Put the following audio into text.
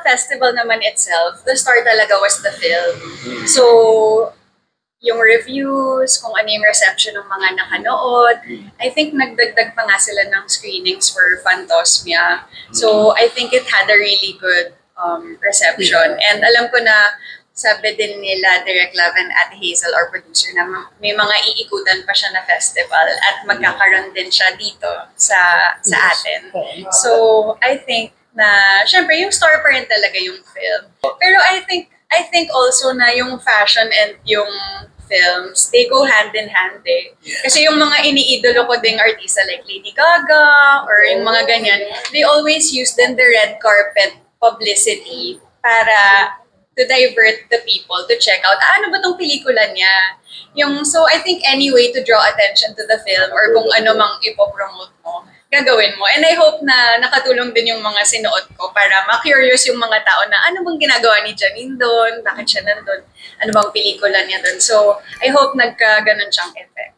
festival naman itself, the star talaga was the film. So, yung reviews, kung ano yung reception ng mga nakanood, I think nagdagdag pa nga sila ng screenings for Phantosmia. So, I think it had a really good reception. And alam ko na sabi din nila, Direk Love and Ate Hazel, our producer, na may mga iikutan pa siya na festival at magkakaroon din siya dito sa atin. So, I think na, syempre, yung star pa rin talaga yung film. Pero I think also na yung fashion and yung films, they go hand in hand eh. Kasi yung mga iniidolo ko ding artista like Lady Gaga or yung mga ganyan, they always use then the red carpet publicity para to divert the people to check out, ano ba tong pelikula niya? So I think any way to draw attention to the film or kung ano mang ipopromote mo, gagawin mo. And I hope na nakatulong din yung mga sinuot ko para ma-curious yung mga tao na ano bang ginagawa ni Janine doon, bakit siya nandun, ano bang pelikula niya doon. So I hope nagka-ganon siyang effect.